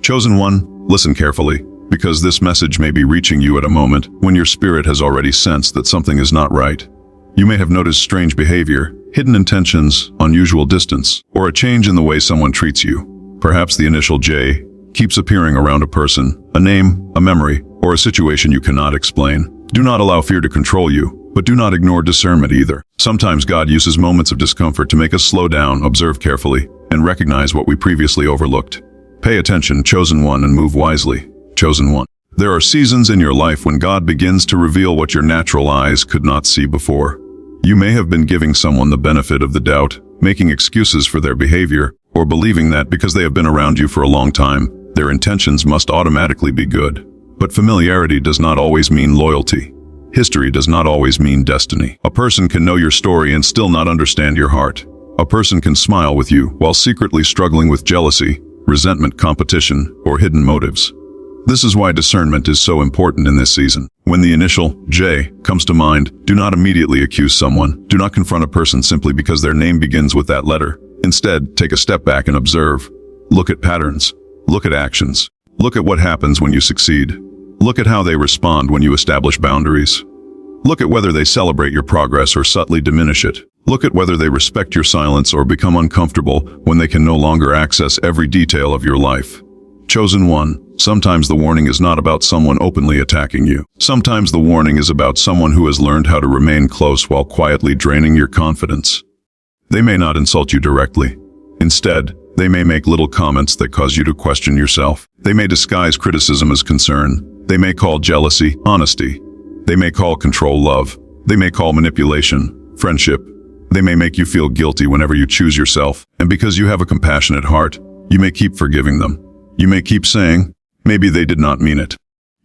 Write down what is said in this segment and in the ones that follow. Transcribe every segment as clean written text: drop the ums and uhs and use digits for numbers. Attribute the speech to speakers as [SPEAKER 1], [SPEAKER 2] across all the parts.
[SPEAKER 1] Chosen one, listen carefully, because this message may be reaching you at a moment when your spirit has already sensed that something is not right. You may have noticed strange behavior, hidden intentions, unusual distance, or a change in the way someone treats you. Perhaps the initial J keeps appearing around a person, a name, a memory, or a situation you cannot explain. Do not allow fear to control you, but do not ignore discernment either. Sometimes God uses moments of discomfort to make us slow down, observe carefully, and recognize what we previously overlooked. Pay attention, chosen one, and move wisely. Chosen one. There are seasons in your life when God begins to reveal what your natural eyes could not see before. You may have been giving someone the benefit of the doubt, making excuses for their behavior, or believing that because they have been around you for a long time, their intentions must automatically be good. But familiarity does not always mean loyalty. History does not always mean destiny. A person can know your story and still not understand your heart. A person can smile with you while secretly struggling with jealousy, resentment, competition, or hidden motives. This is why discernment is so important in this season. When the initial J comes to mind, do not immediately accuse someone. Do not confront a person simply because their name begins with that letter. Instead, take a step back and observe. Look at patterns. Look at actions. Look at what happens when you succeed. Look at how they respond when you establish boundaries. Look at whether they celebrate your progress or subtly diminish it. Look at whether they respect your silence or become uncomfortable when they can no longer access every detail of your life. Chosen one, sometimes the warning is not about someone openly attacking you. Sometimes the warning is about someone who has learned how to remain close while quietly draining your confidence. They may not insult you directly. Instead, they may make little comments that cause you to question yourself. They may disguise criticism as concern. They may call jealousy honesty. They may call control love. They may call manipulation friendship. They may make you feel guilty whenever you choose yourself. And because you have a compassionate heart, you may keep forgiving them. You may keep saying, maybe they did not mean it.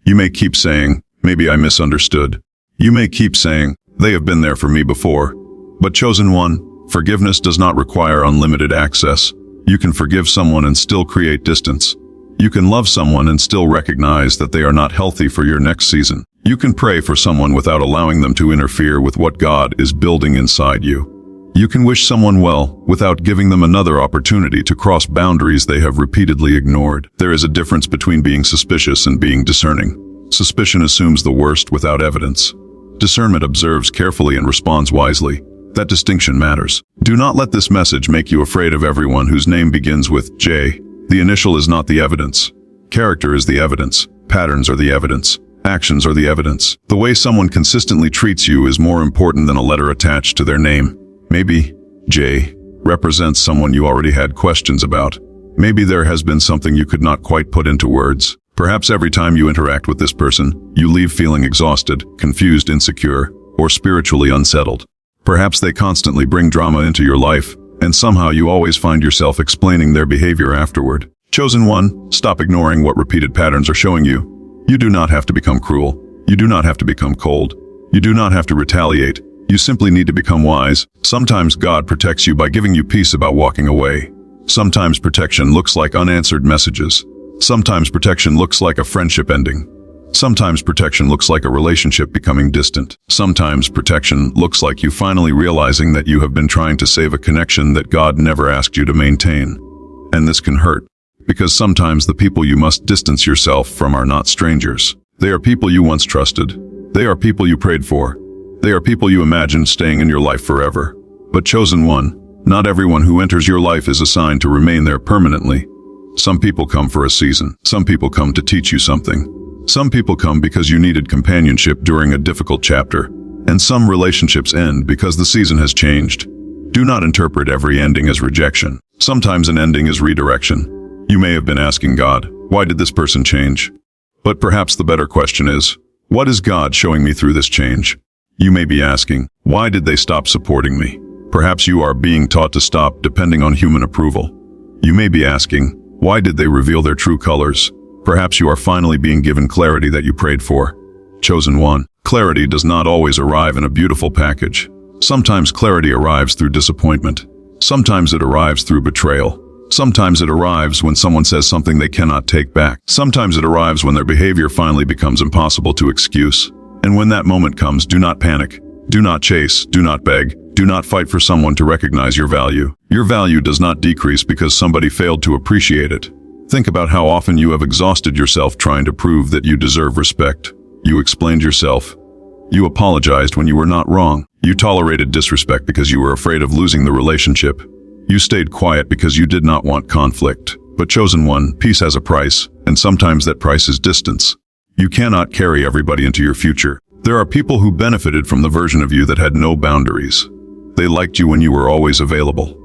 [SPEAKER 1] You may keep saying, maybe I misunderstood. You may keep saying, they have been there for me before. But chosen one, forgiveness does not require unlimited access. You can forgive someone and still create distance. You can love someone and still recognize that they are not healthy for your next season. You can pray for someone without allowing them to interfere with what God is building inside you. You can wish someone well without giving them another opportunity to cross boundaries they have repeatedly ignored. There is a difference between being suspicious and being discerning. Suspicion assumes the worst without evidence. Discernment observes carefully and responds wisely. That distinction matters. Do not let this message make you afraid of everyone whose name begins with J. The initial is not the evidence. Character is the evidence. Patterns are the evidence. Actions are the evidence. The way someone consistently treats you is more important than a letter attached to their name. Maybe J represents someone you already had questions about. Maybe there has been something you could not quite put into words. Perhaps every time you interact with this person, you leave feeling exhausted, confused, insecure, or spiritually unsettled. Perhaps they constantly bring drama into your life, and somehow you always find yourself explaining their behavior afterward. Chosen one, stop ignoring what repeated patterns are showing you. You do not have to become cruel. You do not have to become cold. You do not have to retaliate. You simply need to become wise. Sometimes God protects you by giving you peace about walking away. Sometimes protection looks like unanswered messages. Sometimes protection looks like a friendship ending. Sometimes protection looks like a relationship becoming distant. Sometimes protection looks like you finally realizing that you have been trying to save a connection that God never asked you to maintain. And this can hurt, because sometimes the people you must distance yourself from are not strangers. They are people you once trusted. They are people you prayed for. They are people you imagined staying in your life forever. But chosen one, not everyone who enters your life is assigned to remain there permanently. Some people come for a season. Some people come to teach you something. Some people come because you needed companionship during a difficult chapter. And some relationships end because the season has changed. Do not interpret every ending as rejection. Sometimes an ending is redirection. You may have been asking God, why did this person change? But perhaps the better question is, what is God showing me through this change? You may be asking, why did they stop supporting me? Perhaps you are being taught to stop depending on human approval. You may be asking, why did they reveal their true colors? Perhaps you are finally being given clarity that you prayed for. Chosen one, clarity does not always arrive in a beautiful package. Sometimes clarity arrives through disappointment. Sometimes it arrives through betrayal. Sometimes it arrives when someone says something they cannot take back. Sometimes it arrives when their behavior finally becomes impossible to excuse. And when that moment comes, do not panic. Do not chase. Do not beg. Do not fight for someone to recognize your value. Your value does not decrease because somebody failed to appreciate it. Think about how often you have exhausted yourself trying to prove that you deserve respect. You explained yourself. You apologized when you were not wrong. You tolerated disrespect because you were afraid of losing the relationship. You stayed quiet because you did not want conflict. But chosen one, peace has a price, and sometimes that price is distance. You cannot carry everybody into your future. There are people who benefited from the version of you that had no boundaries. They liked you when you were always available.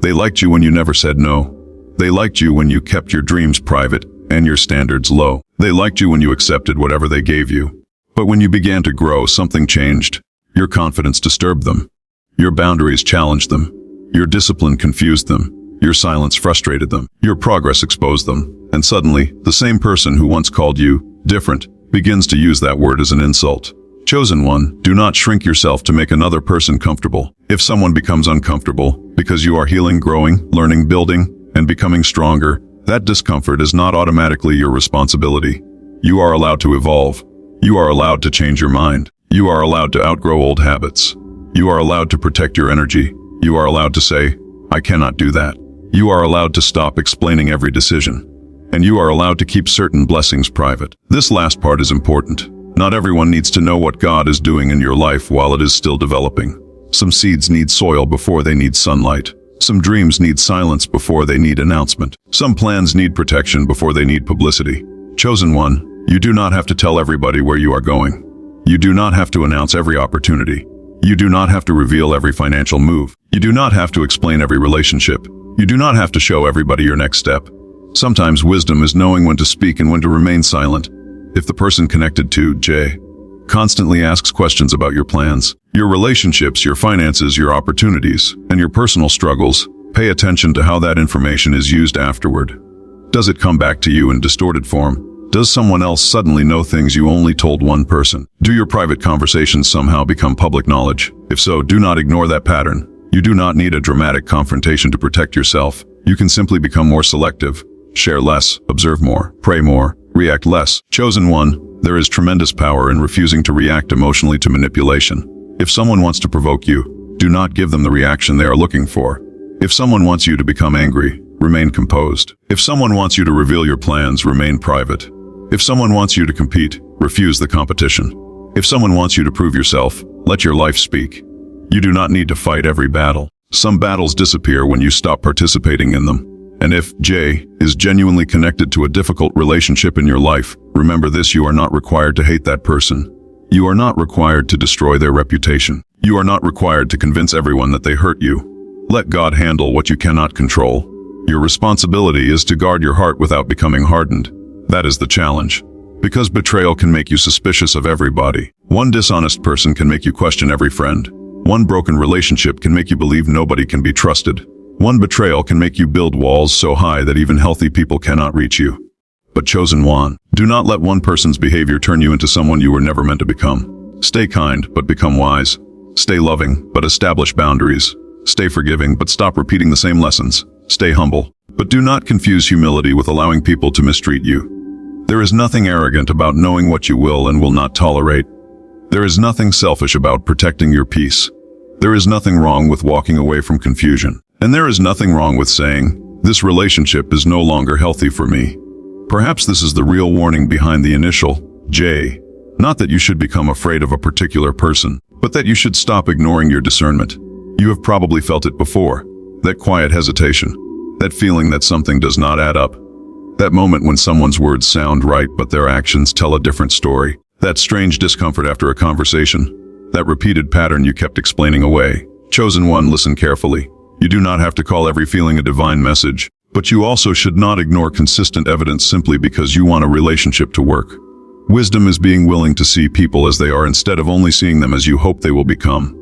[SPEAKER 1] They liked you when you never said no. They liked you when you kept your dreams private and your standards low. They liked you when you accepted whatever they gave you. But when you began to grow, something changed. Your confidence disturbed them. Your boundaries challenged them. Your discipline confused them. Your silence frustrated them. Your progress exposed them. And suddenly, the same person who once called you different begins to use that word as an insult. Chosen one, do not shrink yourself to make another person comfortable. If someone becomes uncomfortable because you are healing, growing, learning, building, and becoming stronger, that discomfort is not automatically your responsibility. You are allowed to evolve. You are allowed to change your mind. You are allowed to outgrow old habits. You are allowed to protect your energy. You are allowed to say, I cannot do that. You are allowed to stop explaining every decision. And you are allowed to keep certain blessings private. This last part is important. Not everyone needs to know what God is doing in your life while it is still developing. Some seeds need soil before they need sunlight. Some dreams need silence before they need announcement. Some plans need protection before they need publicity. Chosen one, you do not have to tell everybody where you are going. You do not have to announce every opportunity. You do not have to reveal every financial move. You do not have to explain every relationship. You do not have to show everybody your next step. Sometimes wisdom is knowing when to speak and when to remain silent. If the person connected to J constantly asks questions about your plans, your relationships, your finances, your opportunities, and your personal struggles, pay attention to how that information is used afterward. Does it come back to you in distorted form? Does someone else suddenly know things you only told one person? Do your private conversations somehow become public knowledge? If so, do not ignore that pattern. You do not need a dramatic confrontation to protect yourself. You can simply become more selective. Share less, observe more, pray more, react less. Chosen one, there is tremendous power in refusing to react emotionally to manipulation. If someone wants to provoke you, do not give them the reaction they are looking for. If someone wants you to become angry, remain composed. If someone wants you to reveal your plans, remain private. If someone wants you to compete, refuse the competition. If someone wants you to prove yourself, let your life speak. You do not need to fight every battle. Some battles disappear when you stop participating in them. And if J is genuinely connected to a difficult relationship in your life, remember this: you are not required to hate that person. You are not required to destroy their reputation. You are not required to convince everyone that they hurt you. Let God handle what you cannot control. Your responsibility is to guard your heart without becoming hardened. That is the challenge. Because betrayal can make you suspicious of everybody. One dishonest person can make you question every friend. One broken relationship can make you believe nobody can be trusted. One betrayal can make you build walls so high that even healthy people cannot reach you. But chosen one, do not let one person's behavior turn you into someone you were never meant to become. Stay kind, but become wise. Stay loving, but establish boundaries. Stay forgiving, but stop repeating the same lessons. Stay humble, but do not confuse humility with allowing people to mistreat you. There is nothing arrogant about knowing what you will and will not tolerate. There is nothing selfish about protecting your peace. There is nothing wrong with walking away from confusion. And there is nothing wrong with saying, this relationship is no longer healthy for me. Perhaps this is the real warning behind the initial J. Not that you should become afraid of a particular person, but that you should stop ignoring your discernment. You have probably felt it before. That quiet hesitation. That feeling that something does not add up. That moment when someone's words sound right but their actions tell a different story. That strange discomfort after a conversation. That repeated pattern you kept explaining away. Chosen one, listen carefully. You do not have to call every feeling a divine message, but you also should not ignore consistent evidence simply because you want a relationship to work. Wisdom is being willing to see people as they are instead of only seeing them as you hope they will become.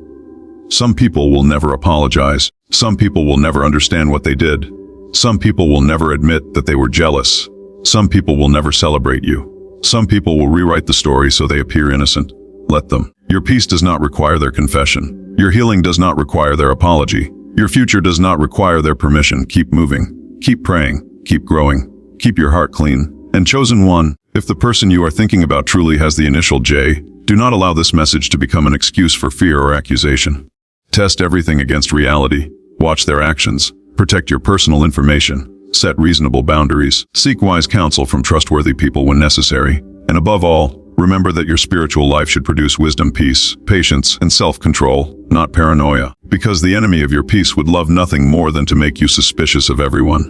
[SPEAKER 1] Some people will never apologize. Some people will never understand what they did. Some people will never admit that they were jealous. Some people will never celebrate you. Some people will rewrite the story so they appear innocent. Let them. Your peace does not require their confession. Your healing does not require their apology. Your future does not require their permission. Keep moving. Keep praying. Keep growing. Keep your heart clean. And chosen one, if the person you are thinking about truly has the initial J, do not allow this message to become an excuse for fear or accusation. Test everything against reality. Watch their actions. Protect your personal information. Set reasonable boundaries. Seek wise counsel from trustworthy people when necessary. And above all, remember that your spiritual life should produce wisdom, peace, patience, and self-control, not paranoia. Because the enemy of your peace would love nothing more than to make you suspicious of everyone.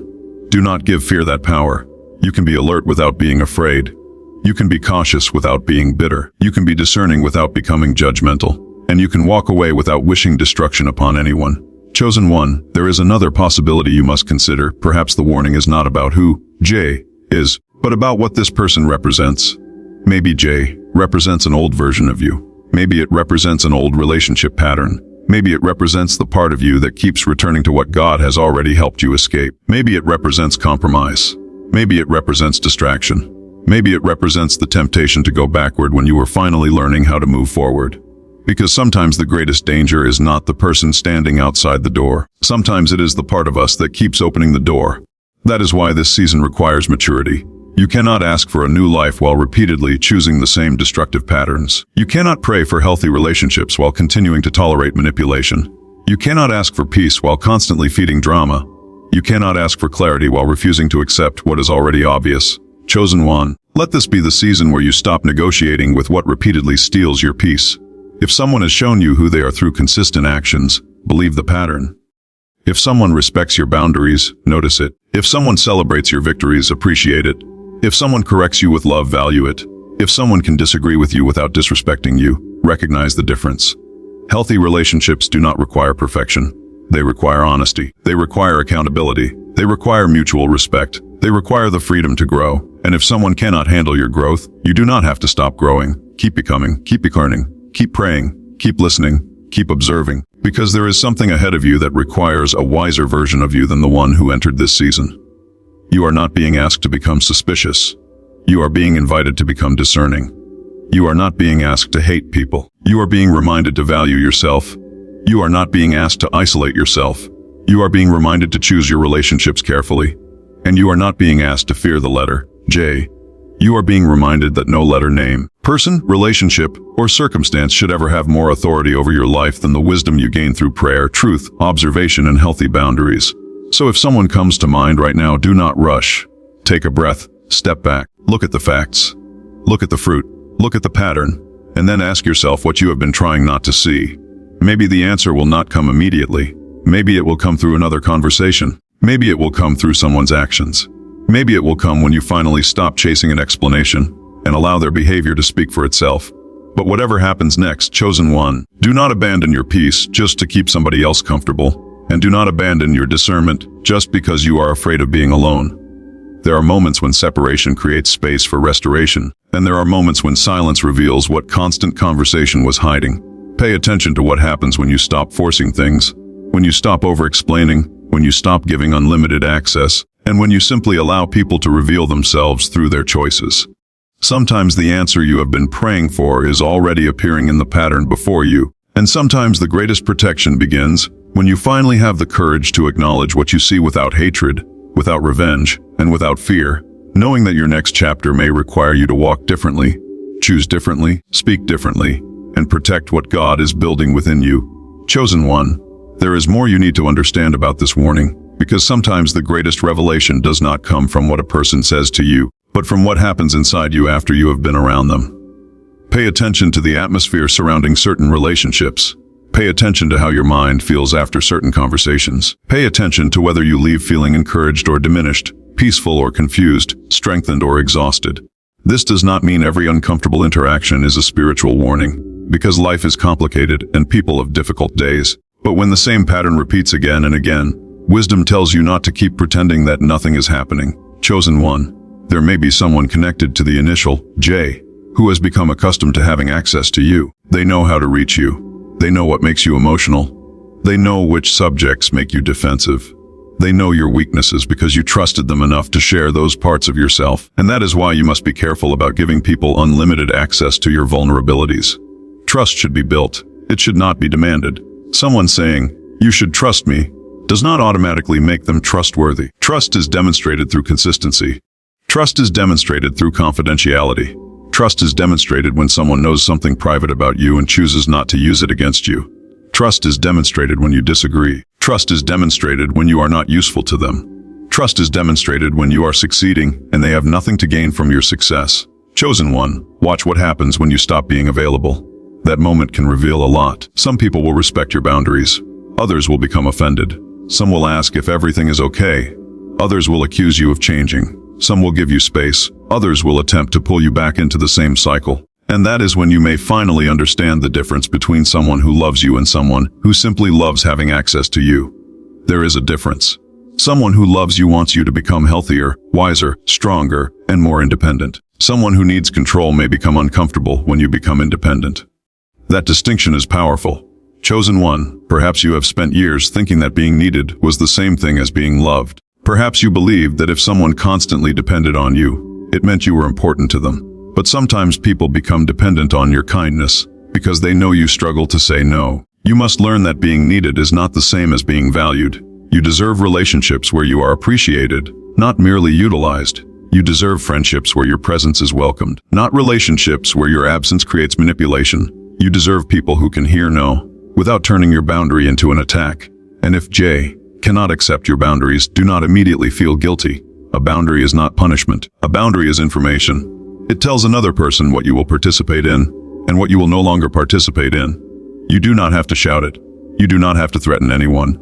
[SPEAKER 1] Do not give fear that power. You can be alert without being afraid. You can be cautious without being bitter. You can be discerning without becoming judgmental. And you can walk away without wishing destruction upon anyone. Chosen one, there is another possibility you must consider. Perhaps the warning is not about who J is, but about what this person represents. Maybe J represents an old version of you. Maybe it represents an old relationship pattern. Maybe it represents the part of you that keeps returning to what God has already helped you escape. Maybe it represents compromise. Maybe it represents distraction. Maybe it represents the temptation to go backward when you were finally learning how to move forward. Because sometimes the greatest danger is not the person standing outside the door. Sometimes it is the part of us that keeps opening the door. That is why this season requires maturity. You cannot ask for a new life while repeatedly choosing the same destructive patterns. You cannot pray for healthy relationships while continuing to tolerate manipulation. You cannot ask for peace while constantly feeding drama. You cannot ask for clarity while refusing to accept what is already obvious. Chosen one, let this be the season where you stop negotiating with what repeatedly steals your peace. If someone has shown you who they are through consistent actions, believe the pattern. If someone respects your boundaries, notice it. If someone celebrates your victories, appreciate it. If someone corrects you with love, value it. If someone can disagree with you without disrespecting you, recognize the difference. Healthy relationships do not require perfection. They require honesty. They require accountability. They require mutual respect. They require the freedom to grow. And if someone cannot handle your growth, you do not have to stop growing. Keep becoming, keep learning. Keep praying, keep listening, keep observing, because there is something ahead of you that requires a wiser version of you than the one who entered this season. You are not being asked to become suspicious. You are being invited to become discerning. You are not being asked to hate people. You are being reminded to value yourself. You are not being asked to isolate yourself. You are being reminded to choose your relationships carefully. And you are not being asked to fear the letter J. You are being reminded that no letter, name, person, relationship, or circumstance should ever have more authority over your life than the wisdom you gain through prayer, truth, observation, and healthy boundaries. So if someone comes to mind right now, do not rush. Take a breath, step back, look at the facts, look at the fruit, look at the pattern, and then ask yourself what you have been trying not to see. Maybe the answer will not come immediately. Maybe it will come through another conversation. Maybe it will come through someone's actions. Maybe it will come when you finally stop chasing an explanation and allow their behavior to speak for itself. But whatever happens next, chosen one, do not abandon your peace just to keep somebody else comfortable, and do not abandon your discernment just because you are afraid of being alone. There are moments when separation creates space for restoration, and there are moments when silence reveals what constant conversation was hiding. Pay attention to what happens when you stop forcing things, when you stop over-explaining, when you stop giving unlimited access, and when you simply allow people to reveal themselves through their choices. Sometimes the answer you have been praying for is already appearing in the pattern before you, and sometimes the greatest protection begins when you finally have the courage to acknowledge what you see without hatred, without revenge, and without fear, knowing that your next chapter may require you to walk differently, choose differently, speak differently, and protect what God is building within you. Chosen one, there is more you need to understand about this warning, because sometimes the greatest revelation does not come from what a person says to you, but from what happens inside you after you have been around them. Pay attention to the atmosphere surrounding certain relationships. Pay attention to how your mind feels after certain conversations. Pay attention to whether you leave feeling encouraged or diminished, peaceful or confused, strengthened or exhausted. This does not mean every uncomfortable interaction is a spiritual warning, because life is complicated and people have difficult days. But when the same pattern repeats again and again, wisdom tells you not to keep pretending that nothing is happening. Chosen one, there may be someone connected to the initial J who has become accustomed to having access to you. They know how to reach you. They know what makes you emotional. They know which subjects make you defensive. They know your weaknesses because you trusted them enough to share those parts of yourself. And that is why you must be careful about giving people unlimited access to your vulnerabilities. Trust should be built. It should not be demanded. Someone saying, "You should trust me," does not automatically make them trustworthy. Trust is demonstrated through consistency. Trust is demonstrated through confidentiality. Trust is demonstrated when someone knows something private about you and chooses not to use it against you. Trust is demonstrated when you disagree. Trust is demonstrated when you are not useful to them. Trust is demonstrated when you are succeeding and they have nothing to gain from your success. Chosen one, watch what happens when you stop being available. That moment can reveal a lot. Some people will respect your boundaries. Others will become offended. Some will ask if everything is okay. Others will accuse you of changing. Some will give you space. Others will attempt to pull you back into the same cycle. And that is when you may finally understand the difference between someone who loves you and someone who simply loves having access to you. There is a difference. Someone who loves you wants you to become healthier, wiser, stronger, and more independent. Someone who needs control may become uncomfortable when you become independent. That distinction is powerful. Chosen one, perhaps you have spent years thinking that being needed was the same thing as being loved. Perhaps you believed that if someone constantly depended on you, it meant you were important to them. But sometimes people become dependent on your kindness because they know you struggle to say no. You must learn that being needed is not the same as being valued. You deserve relationships where you are appreciated, not merely utilized. You deserve friendships where your presence is welcomed, not relationships where your absence creates manipulation. You deserve people who can hear no without turning your boundary into an attack. And if J cannot accept your boundaries, do not immediately feel guilty. A boundary is not punishment. A boundary is information. It tells another person what you will participate in and what you will no longer participate in. You do not have to shout it. You do not have to threaten anyone.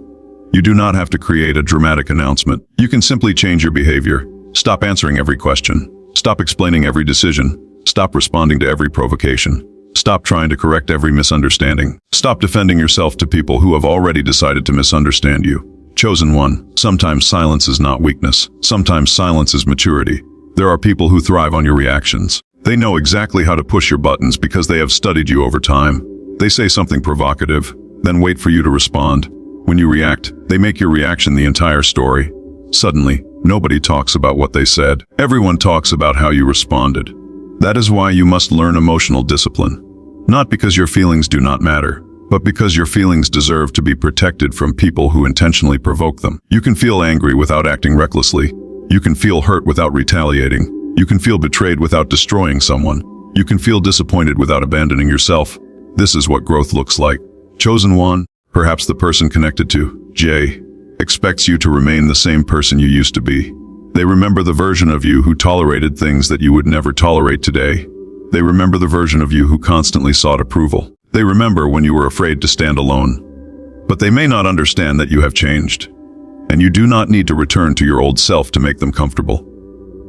[SPEAKER 1] You do not have to create a dramatic announcement. You can simply change your behavior. Stop answering every question. Stop explaining every decision. Stop responding to every provocation. Stop trying to correct every misunderstanding. Stop defending yourself to people who have already decided to misunderstand you. Chosen one, sometimes silence is not weakness. Sometimes silence is maturity. There are people who thrive on your reactions. They know exactly how to push your buttons because they have studied you over time. They say something provocative, then wait for you to respond. When you react, they make your reaction the entire story. Suddenly, nobody talks about what they said. Everyone talks about how you responded. That is why you must learn emotional discipline. Not because your feelings do not matter, but because your feelings deserve to be protected from people who intentionally provoke them. You can feel angry without acting recklessly. You can feel hurt without retaliating. You can feel betrayed without destroying someone. You can feel disappointed without abandoning yourself. This is what growth looks like. Chosen one, perhaps the person connected to J, expects you to remain the same person you used to be. They remember the version of you who tolerated things that you would never tolerate today. They remember the version of you who constantly sought approval. They remember when you were afraid to stand alone. But they may not understand that you have changed. And you do not need to return to your old self to make them comfortable.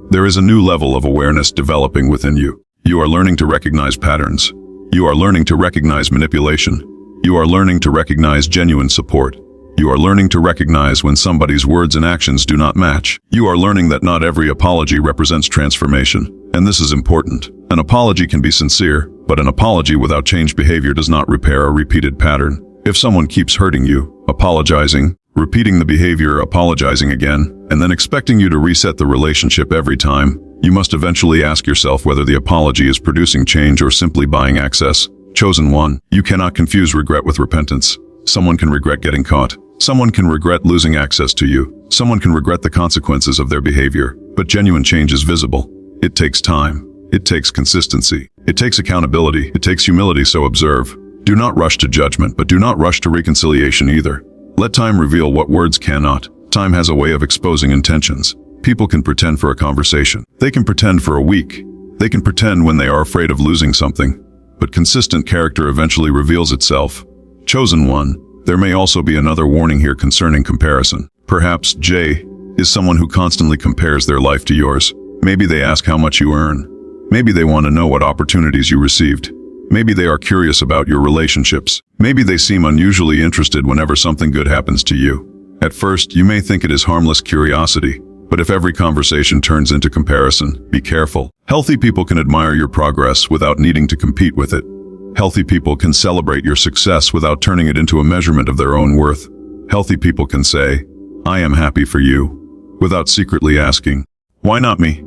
[SPEAKER 1] There is a new level of awareness developing within you. You are learning to recognize patterns. You are learning to recognize manipulation. You are learning to recognize genuine support. You are learning to recognize when somebody's words and actions do not match. You are learning that not every apology represents transformation. And this is important. An apology can be sincere, but an apology without changed behavior does not repair a repeated pattern. If someone keeps hurting you, apologizing, repeating the behavior, apologizing again, and then expecting you to reset the relationship every time, you must eventually ask yourself whether the apology is producing change or simply buying access. Chosen one, you cannot confuse regret with repentance. Someone can regret getting caught. Someone can regret losing access to you. Someone can regret the consequences of their behavior. But genuine change is visible. It takes time. It takes consistency. It takes accountability. It takes humility, so observe. Do not rush to judgment, but do not rush to reconciliation either. Let time reveal what words cannot. Time has a way of exposing intentions. People can pretend for a conversation. They can pretend for a week. They can pretend when they are afraid of losing something. But consistent character eventually reveals itself. Chosen one, there may also be another warning here concerning comparison. Perhaps J is someone who constantly compares their life to yours. Maybe they ask how much you earn. Maybe they want to know what opportunities you received. Maybe they are curious about your relationships. Maybe they seem unusually interested whenever something good happens to you. At first, you may think it is harmless curiosity, but if every conversation turns into comparison, be careful. Healthy people can admire your progress without needing to compete with it. Healthy people can celebrate your success without turning it into a measurement of their own worth. Healthy people can say, "I am happy for you," without secretly asking, "Why not me?"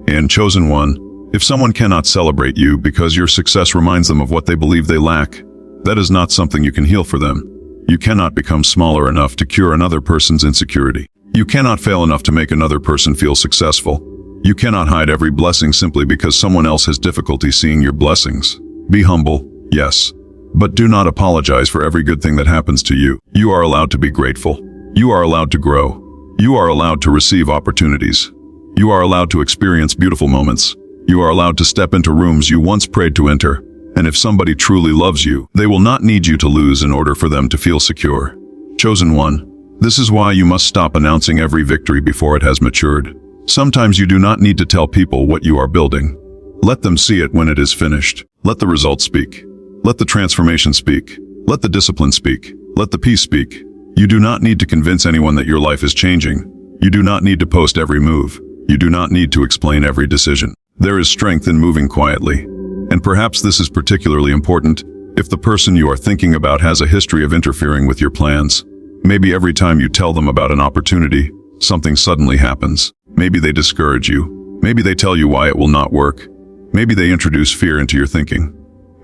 [SPEAKER 1] And chosen one, if someone cannot celebrate you because your success reminds them of what they believe they lack, that is not something you can heal for them. You cannot become smaller enough to cure another person's insecurity. You cannot fail enough to make another person feel successful. You cannot hide every blessing simply because someone else has difficulty seeing your blessings. Be humble, yes, but do not apologize for every good thing that happens to you. You are allowed to be grateful. You are allowed to grow. You are allowed to receive opportunities. You are allowed to experience beautiful moments. You are allowed to step into rooms you once prayed to enter. And if somebody truly loves you, they will not need you to lose in order for them to feel secure. Chosen one, this is why you must stop announcing every victory before it has matured. Sometimes you do not need to tell people what you are building. Let them see it when it is finished. Let the results speak. Let the transformation speak. Let the discipline speak. Let the peace speak. You do not need to convince anyone that your life is changing. You do not need to post every move. You do not need to explain every decision. There is strength in moving quietly. And perhaps this is particularly important if the person you are thinking about has a history of interfering with your plans. Maybe every time you tell them about an opportunity, something suddenly happens. Maybe they discourage you. Maybe they tell you why it will not work. Maybe they introduce fear into your thinking.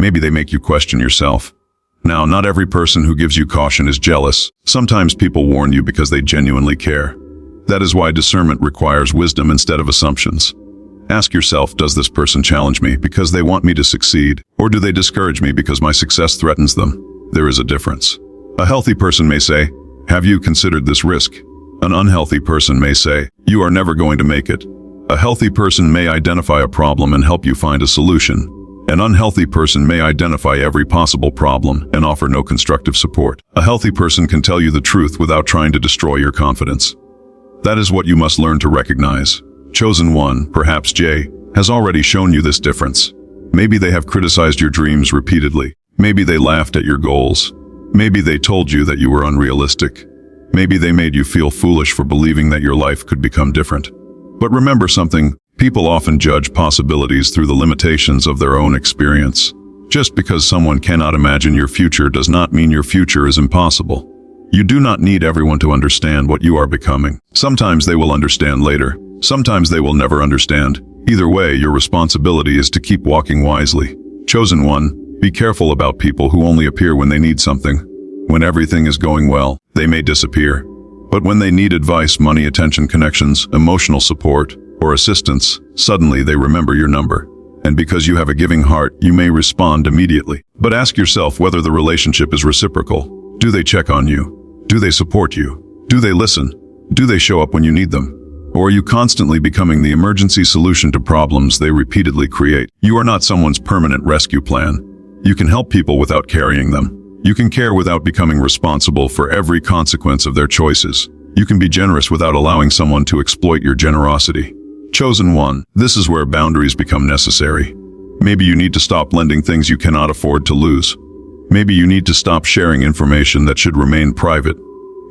[SPEAKER 1] Maybe they make you question yourself. Now, not every person who gives you caution is jealous. Sometimes people warn you because they genuinely care. That is why discernment requires wisdom instead of assumptions. Ask yourself, does this person challenge me because they want me to succeed, or do they discourage me because my success threatens them? There is a difference. A healthy person may say, have you considered this risk? An unhealthy person may say, you are never going to make it. A healthy person may identify a problem and help you find a solution. An unhealthy person may identify every possible problem and offer no constructive support. A healthy person can tell you the truth without trying to destroy your confidence. That is what you must learn to recognize. Chosen one, perhaps Jay, has already shown you this difference. Maybe they have criticized your dreams repeatedly. Maybe they laughed at your goals. Maybe they told you that you were unrealistic. Maybe they made you feel foolish for believing that your life could become different. But remember something, people often judge possibilities through the limitations of their own experience. Just because someone cannot imagine your future does not mean your future is impossible. You do not need everyone to understand what you are becoming. Sometimes they will understand later. Sometimes they will never understand. Either way, your responsibility is to keep walking wisely. Chosen one, be careful about people who only appear when they need something. When everything is going well, they may disappear. But when they need advice, money, attention, connections, emotional support, or assistance, suddenly they remember your number. And because you have a giving heart, you may respond immediately. But ask yourself whether the relationship is reciprocal. Do they check on you? Do they support you? Do they listen? Do they show up when you need them? Or are you constantly becoming the emergency solution to problems they repeatedly create? You are not someone's permanent rescue plan. You can help people without carrying them. You can care without becoming responsible for every consequence of their choices. You can be generous without allowing someone to exploit your generosity. Chosen one, this is where boundaries become necessary. Maybe you need to stop lending things you cannot afford to lose. Maybe you need to stop sharing information that should remain private.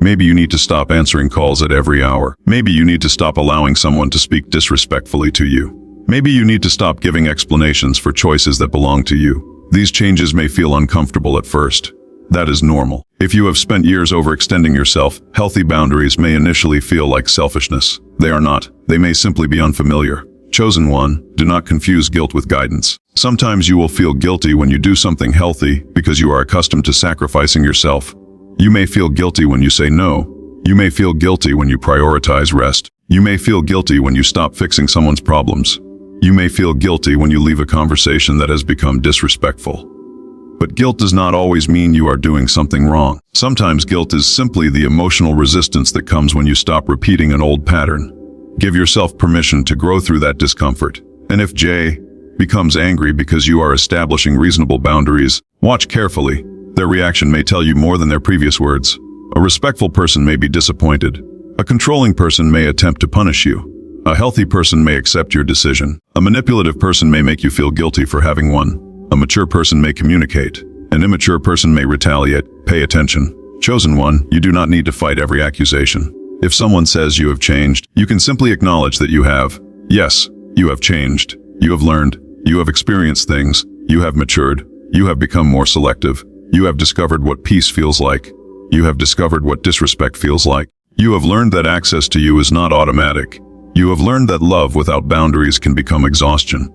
[SPEAKER 1] Maybe you need to stop answering calls at every hour. Maybe you need to stop allowing someone to speak disrespectfully to you. Maybe you need to stop giving explanations for choices that belong to you. These changes may feel uncomfortable at first. That is normal. If you have spent years overextending yourself, healthy boundaries may initially feel like selfishness. They are not. They may simply be unfamiliar. Chosen one, do not confuse guilt with guidance. Sometimes you will feel guilty when you do something healthy because you are accustomed to sacrificing yourself. You may feel guilty when you say no. You may feel guilty when you prioritize rest. You may feel guilty when you stop fixing someone's problems. You may feel guilty when you leave a conversation that has become disrespectful. But guilt does not always mean you are doing something wrong. Sometimes guilt is simply the emotional resistance that comes when you stop repeating an old pattern. Give yourself permission to grow through that discomfort. And if Jay becomes angry because you are establishing reasonable boundaries, watch carefully. Their reaction may tell you more than their previous words. A respectful person may be disappointed. A controlling person may attempt to punish you. A healthy person may accept your decision. A manipulative person may make you feel guilty for having one. A mature person may communicate. An immature person may retaliate. Pay attention. Chosen one, you do not need to fight every accusation. If someone says you have changed, you can simply acknowledge that you have. Yes, you have changed. You have learned. You have experienced things. You have matured. You have become more selective. You have discovered what peace feels like. You have discovered what disrespect feels like. You have learned that access to you is not automatic. You have learned that love without boundaries can become exhaustion.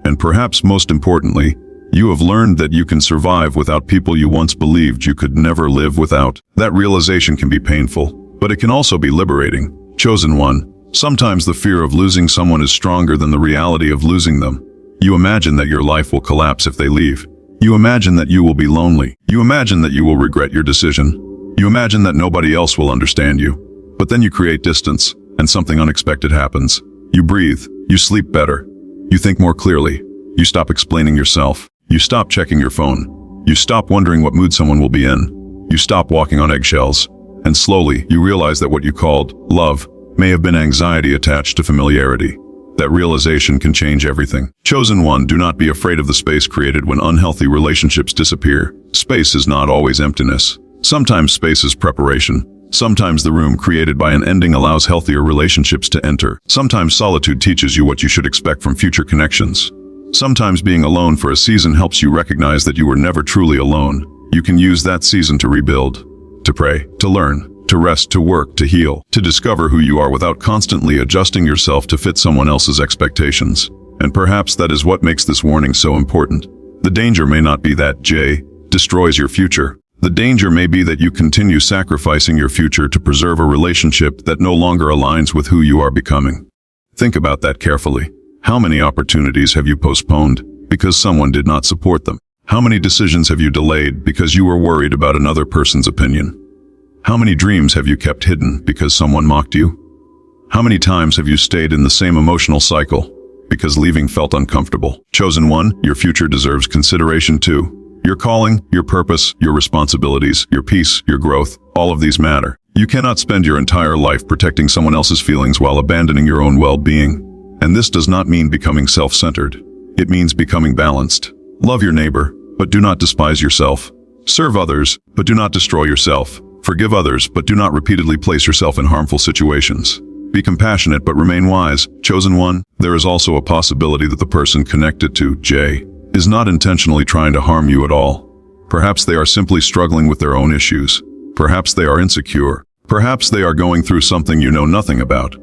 [SPEAKER 1] And perhaps most importantly, you have learned that you can survive without people you once believed you could never live without. That realization can be painful, but it can also be liberating. Chosen one, sometimes the fear of losing someone is stronger than the reality of losing them. You imagine that your life will collapse if they leave. You imagine that you will be lonely. You imagine that you will regret your decision. You imagine that nobody else will understand you. But then you create distance, and something unexpected happens. You breathe, you sleep better, you think more clearly, you stop explaining yourself, you stop checking your phone, you stop wondering what mood someone will be in, you stop walking on eggshells, and slowly you realize that what you called love may have been anxiety attached to familiarity. That realization can change everything. Chosen one, do not be afraid of the space created when unhealthy relationships disappear. Space is not always emptiness. Sometimes space is preparation. Sometimes the room created by an ending allows healthier relationships to enter. Sometimes solitude teaches you what you should expect from future connections. Sometimes being alone for a season helps you recognize that you were never truly alone. You can use that season to rebuild, to pray, to learn, to rest, to work, to heal, to discover who you are without constantly adjusting yourself to fit someone else's expectations. And perhaps that is what makes this warning so important. The danger may not be that J destroys your future. The danger may be that you continue sacrificing your future to preserve a relationship that no longer aligns with who you are becoming. Think about that carefully. How many opportunities have you postponed because someone did not support them? How many decisions have you delayed because you were worried about another person's opinion? How many dreams have you kept hidden because someone mocked you? How many times have you stayed in the same emotional cycle because leaving felt uncomfortable? Chosen one, your future deserves consideration too. Your calling, your purpose, your responsibilities, your peace, your growth, all of these matter. You cannot spend your entire life protecting someone else's feelings while abandoning your own well-being. And this does not mean becoming self-centered. It means becoming balanced. Love your neighbor, but do not despise yourself. Serve others, but do not destroy yourself. Forgive others, but do not repeatedly place yourself in harmful situations. Be compassionate, but remain wise. Chosen one, there is also a possibility that the person connected to J is not intentionally trying to harm you at all. Perhaps they are simply struggling with their own issues. Perhaps they are insecure. Perhaps they are going through something you know nothing about.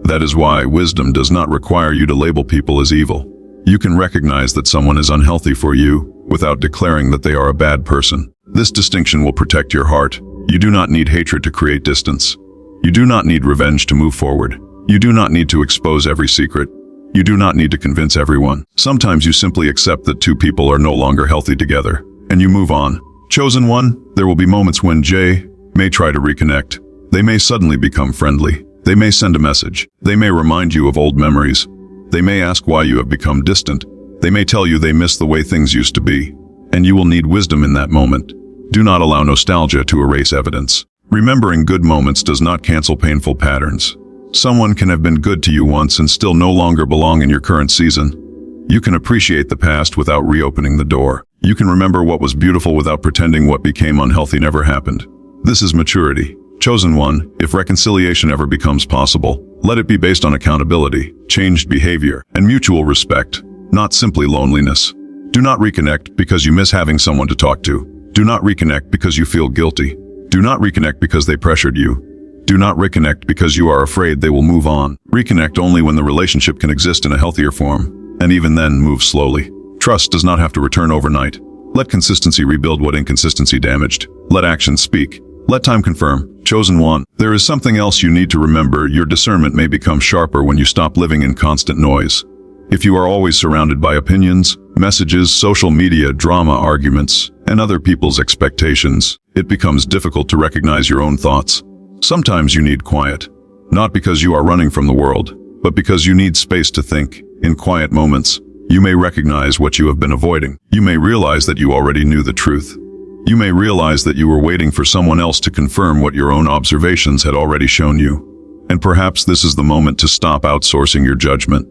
[SPEAKER 1] That is why wisdom does not require you to label people as evil. You can recognize that someone is unhealthy for you without declaring that they are a bad person. This distinction will protect your heart. You do not need hatred to create distance. You do not need revenge to move forward. You do not need to expose every secret. You do not need to convince everyone. Sometimes you simply accept that two people are no longer healthy together, and you move on. Chosen one, there will be moments when J may try to reconnect. They may suddenly become friendly. They may send a message. They may remind you of old memories. They may ask why you have become distant. They may tell you they miss the way things used to be, and you will need wisdom in that moment. Do not allow nostalgia to erase evidence. Remembering good moments does not cancel painful patterns. Someone can have been good to you once and still no longer belong in your current season. You can appreciate the past without reopening the door. You can remember what was beautiful without pretending what became unhealthy never happened. This is maturity. Chosen one, if reconciliation ever becomes possible, let it be based on accountability, changed behavior, and mutual respect, not simply loneliness. Do not reconnect because you miss having someone to talk to. Do not reconnect because you feel guilty. Do not reconnect because they pressured you. Do not reconnect because you are afraid they will move on. Reconnect only when the relationship can exist in a healthier form, and even then move slowly. Trust does not have to return overnight. Let consistency rebuild what inconsistency damaged. Let actions speak. Let time confirm. Chosen one, there is something else you need to remember. Your discernment may become sharper when you stop living in constant noise. If you are always surrounded by opinions, messages, social media, drama, arguments, and other people's expectations, it becomes difficult to recognize your own thoughts. Sometimes you need quiet, not because you are running from the world, but because you need space to think. In quiet moments, you may recognize what you have been avoiding. You may realize that you already knew the truth. You may realize that you were waiting for someone else to confirm what your own observations had already shown you. And perhaps this is the moment to stop outsourcing your judgment.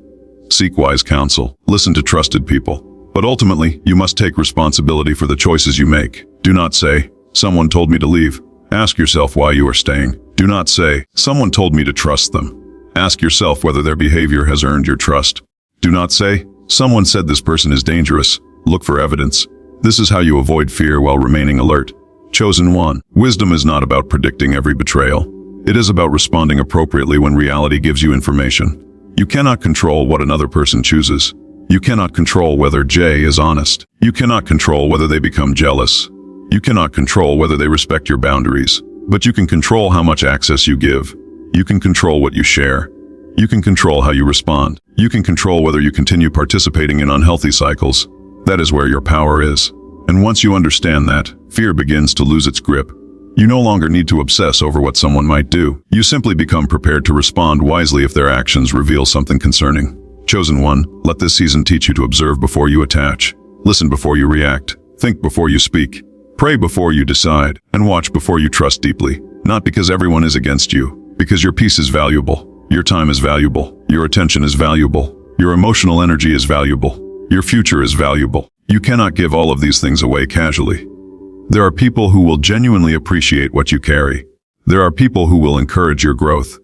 [SPEAKER 1] Seek wise counsel. Listen to trusted people. But ultimately, you must take responsibility for the choices you make. Do not say, "Someone told me to leave." Ask yourself why you are staying. Do not say, "Someone told me to trust them." Ask yourself whether their behavior has earned your trust. Do not say, "Someone said this person is dangerous." Look for evidence. This is how you avoid fear while remaining alert. Chosen one, wisdom is not about predicting every betrayal. It is about responding appropriately when reality gives you information. You cannot control what another person chooses. You cannot control whether J is honest. You cannot control whether they become jealous. You cannot control whether they respect your boundaries, but you can control how much access you give. You can control what you share. You can control how you respond. You can control whether you continue participating in unhealthy cycles. That is where your power is. And once you understand that, fear begins to lose its grip. You no longer need to obsess over what someone might do. You simply become prepared to respond wisely if their actions reveal something concerning. Chosen one, let this season teach you to observe before you attach. Listen before you react. Think before you speak. Pray before you decide. And watch before you trust deeply. Not because everyone is against you, because your peace is valuable. Your time is valuable. Your attention is valuable. Your emotional energy is valuable. Your future is valuable. You cannot give all of these things away casually. There are people who will genuinely appreciate what you carry. There are people who will encourage your growth.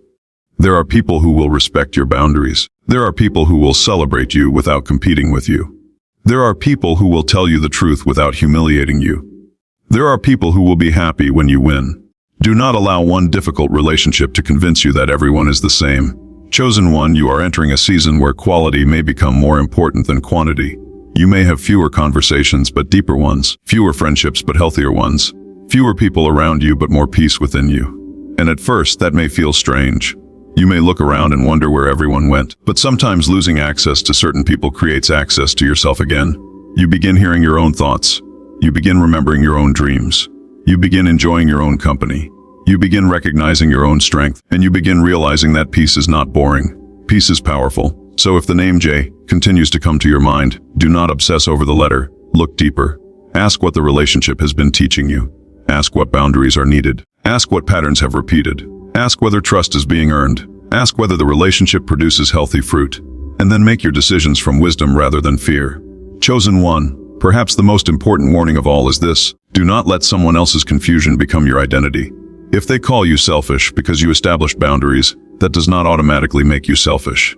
[SPEAKER 1] There are people who will respect your boundaries. There are people who will celebrate you without competing with you. There are people who will tell you the truth without humiliating you. There are people who will be happy when you win. Do not allow one difficult relationship to convince you that everyone is the same. Chosen one, you are entering a season where quality may become more important than quantity. You may have fewer conversations but deeper ones, fewer friendships but healthier ones, fewer people around you but more peace within you. And at first, that may feel strange. You may look around and wonder where everyone went, but sometimes losing access to certain people creates access to yourself again. You begin hearing your own thoughts. You begin remembering your own dreams. You begin enjoying your own company. You begin recognizing your own strength, and you begin realizing that peace is not boring. Peace is powerful. So if the name J continues to come to your mind, do not obsess over the letter. Look deeper. Ask what the relationship has been teaching you. Ask what boundaries are needed. Ask what patterns have repeated. Ask whether trust is being earned. Ask whether the relationship produces healthy fruit. And then make your decisions from wisdom rather than fear. Chosen one, perhaps the most important warning of all is this: do not let someone else's confusion become your identity. If they call you selfish because you established boundaries, that does not automatically make you selfish.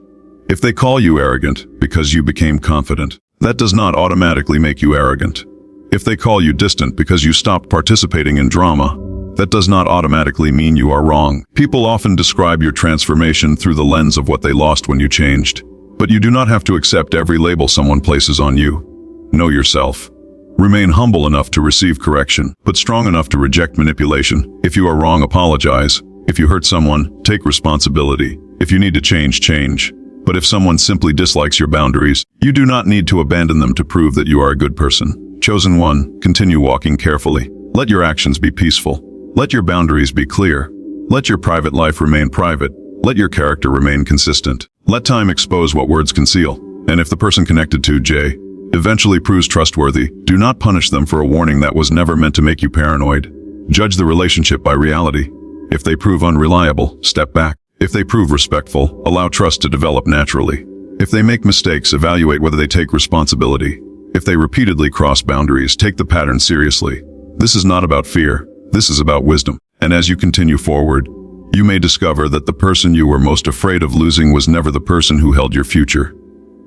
[SPEAKER 1] If they call you arrogant because you became confident, that does not automatically make you arrogant. If they call you distant because you stopped participating in drama, that does not automatically mean you are wrong. People often describe your transformation through the lens of what they lost when you changed. But you do not have to accept every label someone places on you. Know yourself. Remain humble enough to receive correction, but strong enough to reject manipulation. If you are wrong, apologize. If you hurt someone, take responsibility. If you need to change, change. But if someone simply dislikes your boundaries, you do not need to abandon them to prove that you are a good person. Chosen one, continue walking carefully. Let your actions be peaceful. Let your boundaries be clear. Let your private life remain private. Let your character remain consistent. Let time expose what words conceal. And if the person connected to J eventually proves trustworthy, do not punish them for a warning that was never meant to make you paranoid. Judge the relationship by reality. If they prove unreliable, step back. If they prove respectful, allow trust to develop naturally. If they make mistakes, evaluate whether they take responsibility. If they repeatedly cross boundaries, take the pattern seriously. This is not about fear. This is about wisdom. And as you continue forward, you may discover that the person you were most afraid of losing was never the person who held your future.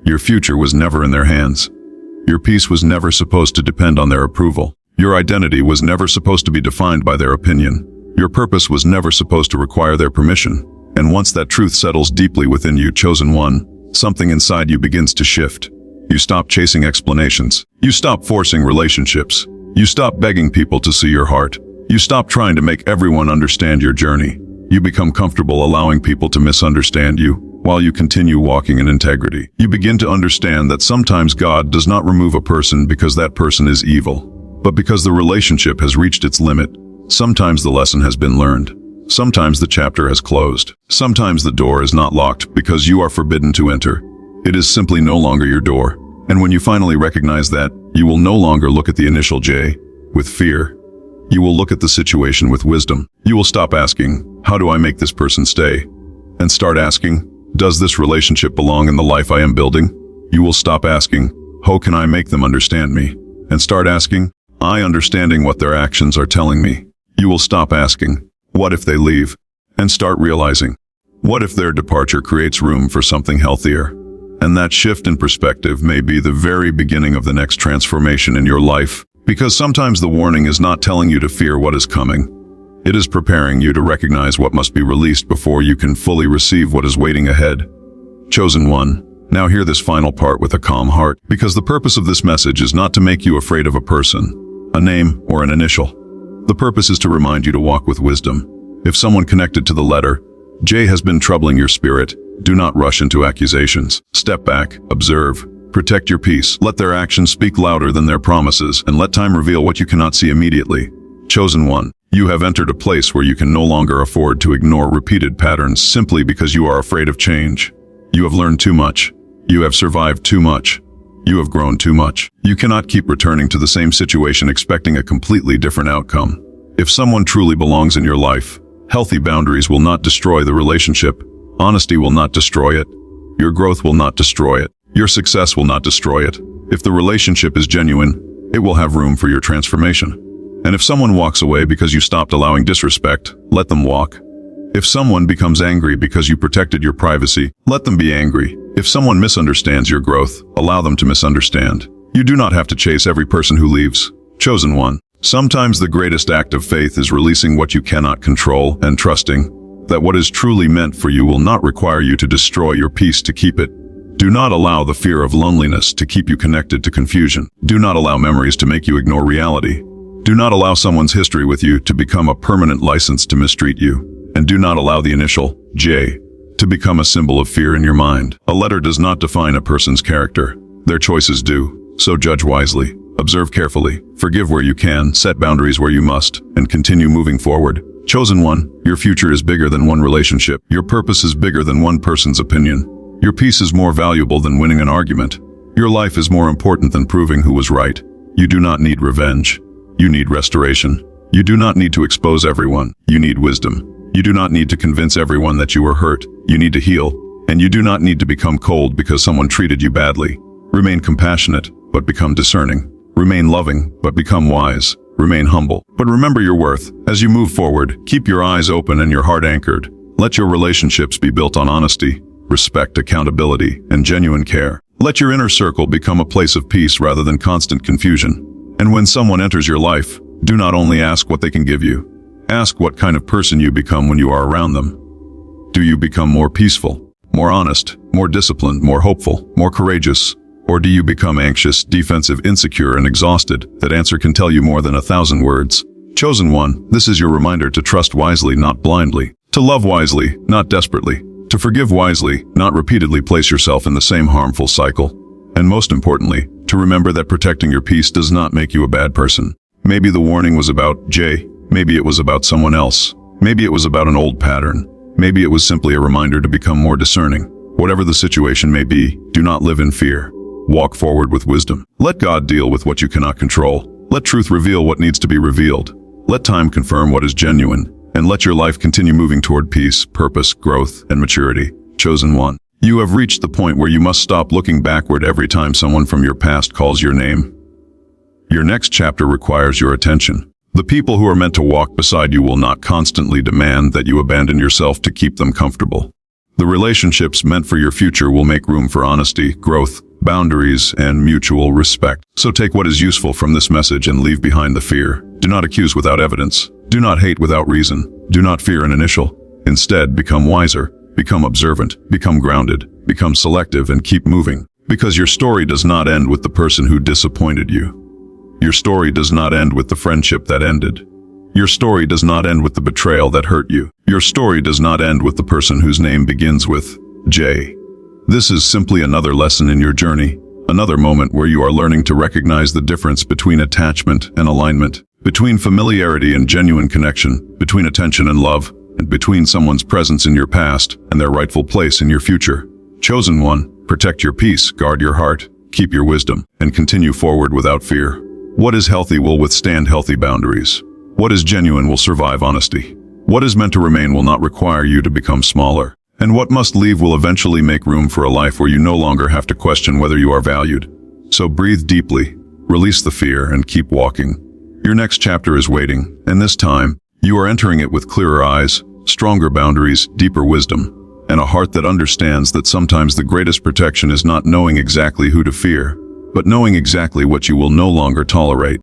[SPEAKER 1] Your future was never in their hands. Your peace was never supposed to depend on their approval. Your identity was never supposed to be defined by their opinion. Your purpose was never supposed to require their permission. And once that truth settles deeply within you, chosen one, something inside you begins to shift. You stop chasing explanations. You stop forcing relationships. You stop begging people to see your heart. You stop trying to make everyone understand your journey. You become comfortable allowing people to misunderstand you, while you continue walking in integrity. You begin to understand that sometimes God does not remove a person because that person is evil, but because the relationship has reached its limit. Sometimes the lesson has been learned. Sometimes the chapter has closed. Sometimes the door is not locked because you are forbidden to enter. It is simply no longer your door. And when you finally recognize that, you will no longer look at the initial J with fear. You will look at the situation with wisdom. You will stop asking, how do I make this person stay? And start asking, does this relationship belong in the life I am building? You will stop asking, how can I make them understand me? And start asking, I understanding what their actions are telling me. You will stop asking, what if they leave? And start realizing, what if their departure creates room for something healthier? And that shift in perspective may be the very beginning of the next transformation in your life, because sometimes the warning is not telling you to fear what is coming. It is preparing you to recognize what must be released before you can fully receive what is waiting ahead. Chosen one, now hear this final part with a calm heart, because the purpose of this message is not to make you afraid of a person, a name, or an initial. The purpose is to remind you to walk with wisdom. If someone connected to the letter J has been troubling your spirit, do not rush into accusations. Step back, observe, protect your peace. Let their actions speak louder than their promises, and let time reveal what you cannot see immediately. Chosen one, You have entered a place where you can no longer afford to ignore repeated patterns simply because you are afraid of change. You have learned too much. You have survived too much. You have grown too much. You cannot keep returning to the same situation expecting a completely different outcome. If someone truly belongs in your life, healthy boundaries will not destroy the relationship. Honesty will not destroy it. Your growth will not destroy it. Your success will not destroy it. If the relationship is genuine, it will have room for your transformation. And if someone walks away because you stopped allowing disrespect, let them walk. If someone becomes angry because you protected your privacy, let them be angry. If someone misunderstands your growth, allow them to misunderstand. You do not have to chase every person who leaves. Chosen one. Sometimes the greatest act of faith is releasing what you cannot control and trusting that what is truly meant for you will not require you to destroy your peace to keep it. Do not allow the fear of loneliness to keep you connected to confusion. Do not allow memories to make you ignore reality. Do not allow someone's history with you to become a permanent license to mistreat you. And do not allow the initial J to become a symbol of fear in your mind. A letter does not define a person's character. Their choices do. So judge wisely, observe carefully, forgive where you can, set boundaries where you must, and continue moving forward. Chosen one, your future is bigger than one relationship. Your purpose is bigger than one person's opinion. Your peace is more valuable than winning an argument. Your life is more important than proving who was right. You do not need revenge. You need restoration. You do not need to expose everyone. You need wisdom. You do not need to convince everyone that you were hurt. You need to heal. And you do not need to become cold because someone treated you badly. Remain compassionate, but become discerning. Remain loving, but become wise. Remain humble. But remember your worth. As you move forward, keep your eyes open and your heart anchored. Let your relationships be built on honesty, respect, accountability, and genuine care. Let your inner circle become a place of peace rather than constant confusion. And when someone enters your life, do not only ask what they can give you. Ask what kind of person you become when you are around them. Do you become more peaceful, more honest, more disciplined, more hopeful, more courageous? Or do you become anxious, defensive, insecure, and exhausted? That answer can tell you more than 1,000 words. Chosen one, this is your reminder to trust wisely, not blindly. To love wisely, not desperately. To forgive wisely, not repeatedly place yourself in the same harmful cycle. And most importantly, to remember that protecting your peace does not make you a bad person. Maybe the warning was about J. Maybe it was about someone else. Maybe it was about an old pattern. Maybe it was simply a reminder to become more discerning. Whatever the situation may be, do not live in fear. Walk forward with wisdom. Let God deal with what you cannot control. Let truth reveal what needs to be revealed. Let time confirm what is genuine. And let your life continue moving toward peace, purpose, growth, and maturity. Chosen one. You have reached the point where you must stop looking backward every time someone from your past calls your name. Your next chapter requires your attention. The people who are meant to walk beside you will not constantly demand that you abandon yourself to keep them comfortable. The relationships meant for your future will make room for honesty, growth, boundaries, and mutual respect. So take what is useful from this message and leave behind the fear. Do not accuse without evidence. Do not hate without reason. Do not fear an initial. Instead, become wiser, become observant, become grounded, become selective, and keep moving. Because your story does not end with the person who disappointed you. Your story does not end with the friendship that ended. Your story does not end with the betrayal that hurt you. Your story does not end with the person whose name begins with J. This is simply another lesson in your journey, another moment where you are learning to recognize the difference between attachment and alignment, between familiarity and genuine connection, between attention and love, and between someone's presence in your past and their rightful place in your future. Chosen one, protect your peace, guard your heart, keep your wisdom, and continue forward without fear. What is healthy will withstand healthy boundaries. What is genuine will survive honesty. What is meant to remain will not require you to become smaller. And what must leave will eventually make room for a life where you no longer have to question whether you are valued. So breathe deeply, release the fear, and keep walking. Your next chapter is waiting, and this time, you are entering it with clearer eyes, stronger boundaries, deeper wisdom, and a heart that understands that sometimes the greatest protection is not knowing exactly who to fear, but knowing exactly what you will no longer tolerate.